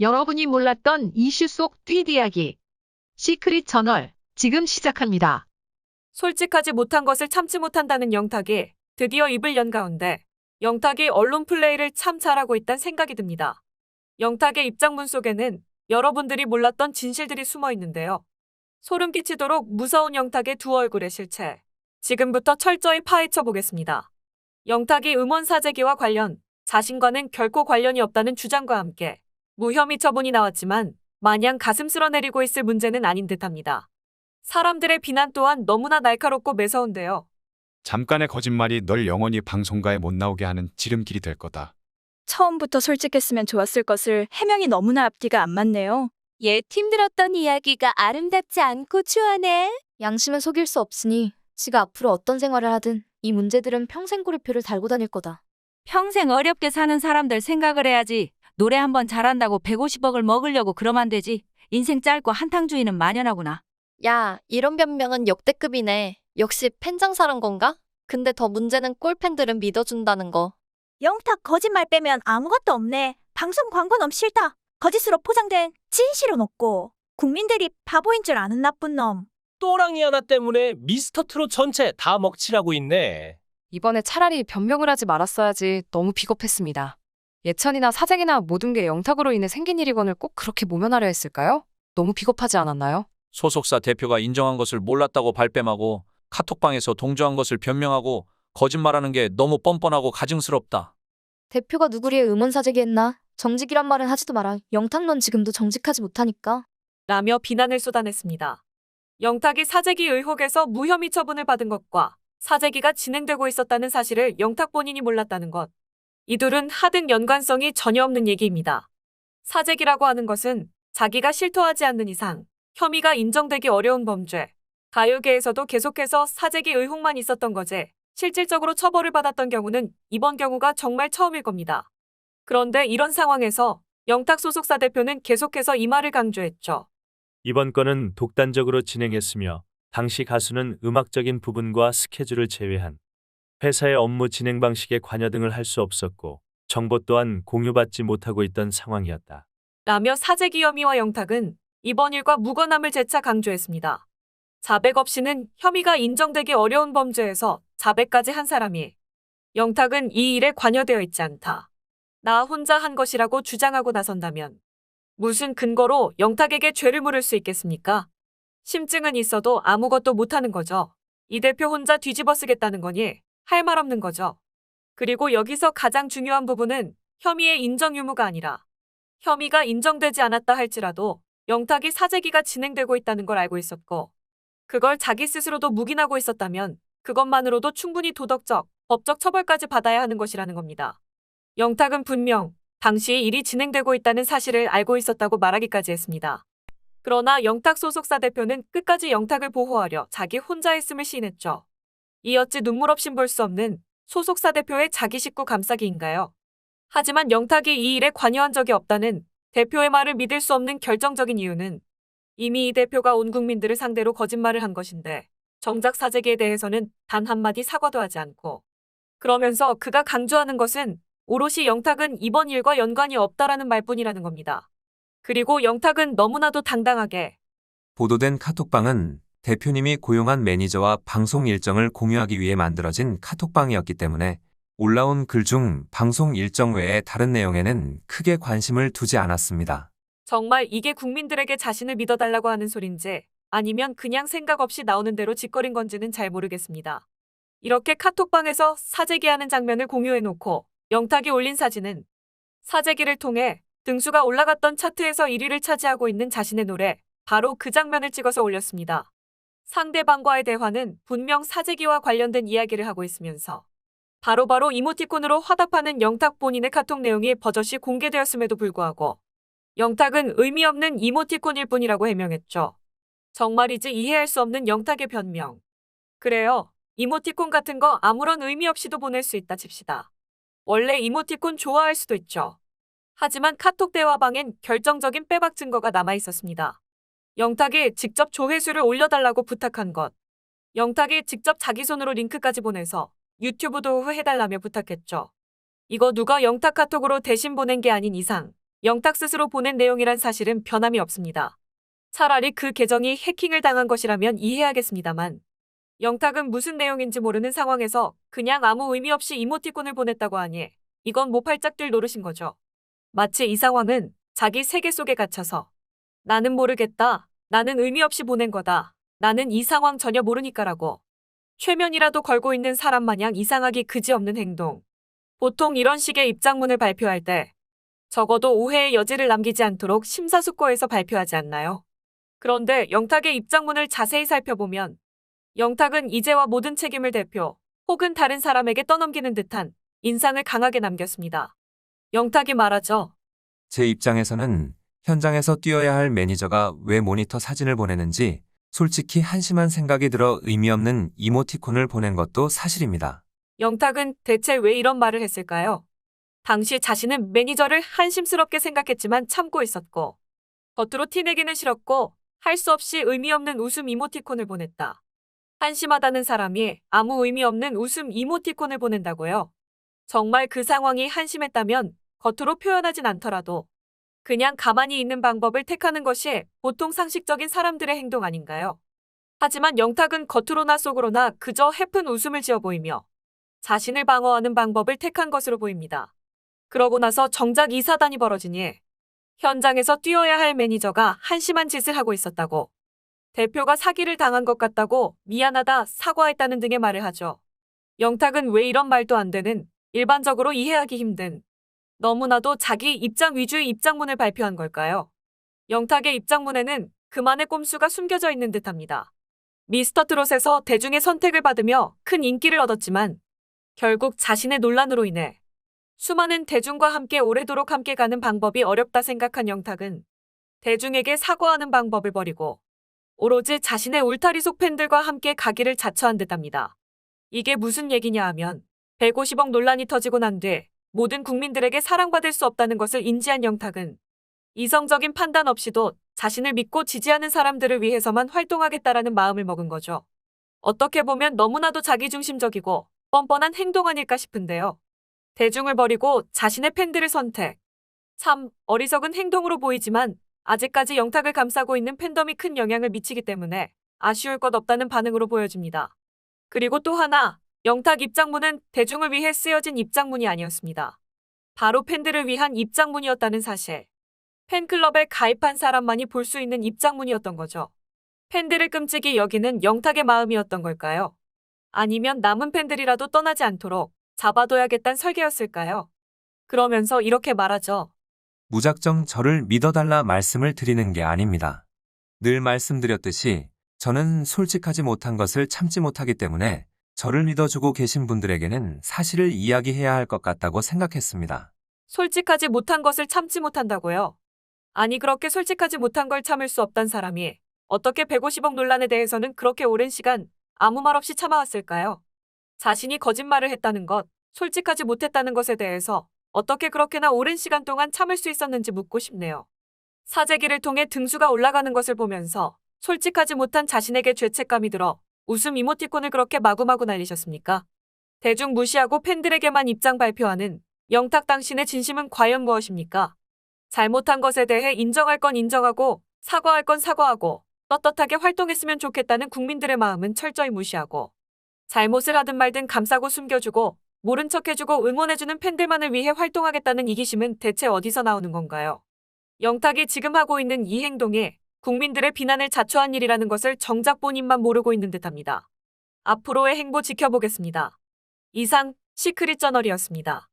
여러분이 몰랐던 이슈 속 뒷이야기. 시크릿 저널, 지금 시작합니다. 솔직하지 못한 것을 참지 못한다는 영탁이 드디어 입을 연 가운데 영탁이 언론 플레이를 참 잘하고 있다는 생각이 듭니다. 영탁의 입장문 속에는 여러분들이 몰랐던 진실들이 숨어 있는데요. 소름 끼치도록 무서운 영탁의 두 얼굴의 실체. 지금부터 철저히 파헤쳐 보겠습니다. 영탁이 음원 사재기와 관련, 자신과는 결코 관련이 없다는 주장과 함께 무혐의 처분이 나왔지만 마냥 가슴 쓸어내리고 있을 문제는 아닌 듯합니다. 사람들의 비난 또한 너무나 날카롭고 매서운데요. 잠깐의 거짓말이 널 영원히 방송가에 못 나오게 하는 지름길이 될 거다. 처음부터 솔직했으면 좋았을 것을 해명이 너무나 앞뒤가 안 맞네요. 옛 힘들었던 이야기가 아름답지 않고 추하네. 양심은 속일 수 없으니 지가 앞으로 어떤 생활을 하든 이 문제들은 평생 꼬리표를 달고 다닐 거다. 평생 어렵게 사는 사람들 생각을 해야지. 노래 한번 잘한다고 150억을 먹으려고 그러면 안 되지. 인생 짧고 한탕주의는 만연하구나. 야, 이런 변명은 역대급이네. 역시 팬장사란 건가? 근데 더 문제는 꼴팬들은 믿어준다는 거. 영탁 거짓말 빼면 아무것도 없네. 방송 광고 너무 싫다. 거짓으로 포장된 진실은 없고 국민들이 바보인 줄 아는 나쁜 놈. 또랑이 하나 때문에 미스터 트롯 전체 다 먹칠하고 있네. 이번에 차라리 변명을 하지 말았어야지. 너무 비겁했습니다. 예천이나 사재기나 모든 게 영탁으로 인해 생긴 일이건을 꼭 그렇게 모면하려 했을까요? 너무 비겁하지 않았나요? 소속사 대표가 인정한 것을 몰랐다고 발뺌하고 카톡방에서 동조한 것을 변명하고 거짓말하는 게 너무 뻔뻔하고 가증스럽다. 대표가 누구리에 음원 사재기 했나? 정직이란 말은 하지도 마라. 영탁 넌 지금도 정직하지 못하니까. 라며 비난을 쏟아냈습니다. 영탁이 사재기 의혹에서 무혐의 처분을 받은 것과 사재기가 진행되고 있었다는 사실을 영탁 본인이 몰랐다는 것. 이 둘은 하등 연관성이 전혀 없는 얘기입니다. 사재기라고 하는 것은 자기가 실토하지 않는 이상 혐의가 인정되기 어려운 범죄. 가요계에서도 계속해서 사재기 의혹만 있었던 거지 실질적으로 처벌을 받았던 경우는 이번 경우가 정말 처음일 겁니다. 그런데 이런 상황에서 영탁 소속사 대표는 계속해서 이 말을 강조했죠. 이번 건은 독단적으로 진행했으며 당시 가수는 음악적인 부분과 스케줄을 제외한 회사의 업무 진행 방식에 관여 등을 할 수 없었고 정보 또한 공유받지 못하고 있던 상황이었다. 라며 사재기 혐의와 영탁은 이번 일과 무관함을 재차 강조했습니다. 자백 없이는 혐의가 인정되기 어려운 범죄에서 자백까지 한 사람이 영탁은 이 일에 관여되어 있지 않다. 나 혼자 한 것이라고 주장하고 나선다면 무슨 근거로 영탁에게 죄를 물을 수 있겠습니까? 심증은 있어도 아무것도 못하는 거죠. 이 대표 혼자 뒤집어 쓰겠다는 거니 할 말 없는 거죠. 그리고 여기서 가장 중요한 부분은 혐의의 인정 유무가 아니라 혐의가 인정되지 않았다 할지라도 영탁이 사재기가 진행되고 있다는 걸 알고 있었고 그걸 자기 스스로도 묵인하고 있었다면 그것만으로도 충분히 도덕적, 법적 처벌까지 받아야 하는 것이라는 겁니다. 영탁은 분명 당시 일이 진행되고 있다는 사실을 알고 있었다고 말하기까지 했습니다. 그러나 영탁 소속사 대표는 끝까지 영탁을 보호하려 자기 혼자 했음을 시인했죠. 이 어찌 눈물 없인 볼 수 없는 소속사 대표의 자기 식구 감싸기인가요? 하지만 영탁이 이 일에 관여한 적이 없다는 대표의 말을 믿을 수 없는 결정적인 이유는 이미 이 대표가 온 국민들을 상대로 거짓말을 한 것인데 정작 사재기에 대해서는 단 한마디 사과도 하지 않고 그러면서 그가 강조하는 것은 오롯이 영탁은 이번 일과 연관이 없다라는 말뿐이라는 겁니다. 그리고 영탁은 너무나도 당당하게 보도된 카톡방은 대표님이 고용한 매니저와 방송 일정을 공유하기 위해 만들어진 카톡방이었기 때문에 올라온 글 중 방송 일정 외의 다른 내용에는 크게 관심을 두지 않았습니다. 정말 이게 국민들에게 자신을 믿어달라고 하는 소린지 아니면 그냥 생각 없이 나오는 대로 짓거린 건지는 잘 모르겠습니다. 이렇게 카톡방에서 사재기하는 장면을 공유해놓고 영탁이 올린 사진은 사재기를 통해 등수가 올라갔던 차트에서 1위를 차지하고 있는 자신의 노래, 바로 그 장면을 찍어서 올렸습니다. 상대방과의 대화는 분명 사재기와 관련된 이야기를 하고 있으면서 바로바로 이모티콘으로 화답하는 영탁 본인의 카톡 내용이 버젓이 공개되었음에도 불구하고 영탁은 의미 없는 이모티콘일 뿐이라고 해명했죠. 정말이지 이해할 수 없는 영탁의 변명. 그래요. 이모티콘 같은 거 아무런 의미 없이도 보낼 수 있다 칩시다. 원래 이모티콘 좋아할 수도 있죠. 하지만 카톡 대화방엔 결정적인 빼박 증거가 남아 있었습니다. 영탁이 직접 조회수를 올려달라고 부탁한 것. 영탁이 직접 자기 손으로 링크까지 보내서 유튜브 도후 해달라며 부탁했죠. 이거 누가 영탁 카톡으로 대신 보낸 게 아닌 이상 영탁 스스로 보낸 내용이란 사실은 변함이 없습니다. 차라리 그 계정이 해킹을 당한 것이라면 이해하겠습니다만 영탁은 무슨 내용인지 모르는 상황에서 그냥 아무 의미 없이 이모티콘을 보냈다고 하니 이건 모팔짝들 노릇인 거죠. 마치 이 상황은 자기 세계 속에 갇혀서 나는 모르겠다. 나는 의미 없이 보낸 거다. 나는 이 상황 전혀 모르니까라고 최면이라도 걸고 있는 사람 마냥 이상하기 그지없는 행동. 보통 이런 식의 입장문을 발표할 때 적어도 오해의 여지를 남기지 않도록 심사숙고해서 발표하지 않나요? 그런데 영탁의 입장문을 자세히 살펴보면 영탁은 이제와 모든 책임을 대표 혹은 다른 사람에게 떠넘기는 듯한 인상을 강하게 남겼습니다. 영탁이 말하죠. 제 입장에서는 현장에서 뛰어야 할 매니저가 왜 모니터 사진을 보내는지 솔직히 한심한 생각이 들어 의미 없는 이모티콘을 보낸 것도 사실입니다. 영탁은 대체 왜 이런 말을 했을까요? 당시 자신은 매니저를 한심스럽게 생각했지만 참고 있었고 겉으로 티내기는 싫었고 할 수 없이 의미 없는 웃음 이모티콘을 보냈다. 한심하다는 사람이 아무 의미 없는 웃음 이모티콘을 보낸다고요? 정말 그 상황이 한심했다면 겉으로 표현하진 않더라도 그냥 가만히 있는 방법을 택하는 것이 보통 상식적인 사람들의 행동 아닌가요? 하지만 영탁은 겉으로나 속으로나 그저 해픈 웃음을 지어 보이며 자신을 방어하는 방법을 택한 것으로 보입니다. 그러고 나서 정작 이 사단이 벌어지니 현장에서 뛰어야 할 매니저가 한심한 짓을 하고 있었다고 대표가 사기를 당한 것 같다고 미안하다 사과했다는 등의 말을 하죠. 영탁은 왜 이런 말도 안 되는 일반적으로 이해하기 힘든 너무나도 자기 입장 위주의 입장문을 발표한 걸까요? 영탁의 입장문에는 그만의 꼼수가 숨겨져 있는 듯합니다. 미스터트롯에서 대중의 선택을 받으며 큰 인기를 얻었지만 결국 자신의 논란으로 인해 수많은 대중과 함께 오래도록 함께 가는 방법이 어렵다 생각한 영탁은 대중에게 사과하는 방법을 버리고 오로지 자신의 울타리 속 팬들과 함께 가기를 자처한 듯합니다. 이게 무슨 얘기냐 하면 150억 논란이 터지고 난 뒤 모든 국민들에게 사랑받을 수 없다는 것을 인지한 영탁은 이성적인 판단 없이도 자신을 믿고 지지하는 사람들을 위해서만 활동하겠다라는 마음을 먹은 거죠. 어떻게 보면 너무나도 자기중심적이고 뻔뻔한 행동 아닐까 싶은데요. 대중을 버리고 자신의 팬들을 선택. 참 어리석은 행동으로 보이지만 아직까지 영탁을 감싸고 있는 팬덤이 큰 영향을 미치기 때문에 아쉬울 것 없다는 반응으로 보여집니다. 그리고 또 하나, 영탁 입장문은 대중을 위해 쓰여진 입장문이 아니었습니다. 바로 팬들을 위한 입장문이었다는 사실. 팬클럽에 가입한 사람만이 볼 수 있는 입장문이었던 거죠. 팬들을 끔찍이 여기는 영탁의 마음이었던 걸까요? 아니면 남은 팬들이라도 떠나지 않도록 잡아둬야겠다는 설계였을까요? 그러면서 이렇게 말하죠. 무작정 저를 믿어달라 말씀을 드리는 게 아닙니다. 늘 말씀드렸듯이 저는 솔직하지 못한 것을 참지 못하기 때문에 저를 믿어주고 계신 분들에게는 사실을 이야기해야 할 것 같다고 생각했습니다. 솔직하지 못한 것을 참지 못한다고요? 아니 그렇게 솔직하지 못한 걸 참을 수 없단 사람이 어떻게 150억 논란에 대해서는 그렇게 오랜 시간 아무 말 없이 참아왔을까요? 자신이 거짓말을 했다는 것, 솔직하지 못했다는 것에 대해서 어떻게 그렇게나 오랜 시간 동안 참을 수 있었는지 묻고 싶네요. 사재기를 통해 등수가 올라가는 것을 보면서 솔직하지 못한 자신에게 죄책감이 들어 웃음 이모티콘을 그렇게 마구마구 날리셨습니까? 대중 무시하고 팬들에게만 입장 발표하는 영탁 당신의 진심은 과연 무엇입니까? 잘못한 것에 대해 인정할 건 인정하고 사과할 건 사과하고 떳떳하게 활동했으면 좋겠다는 국민들의 마음은 철저히 무시하고 잘못을 하든 말든 감싸고 숨겨주고 모른 척해주고 응원해주는 팬들만을 위해 활동하겠다는 이기심은 대체 어디서 나오는 건가요? 영탁이 지금 하고 있는 이 행동이 국민들의 비난을 자초한 일이라는 것을 정작 본인만 모르고 있는 듯합니다. 앞으로의 행보 지켜보겠습니다. 이상 시크릿 저널이었습니다.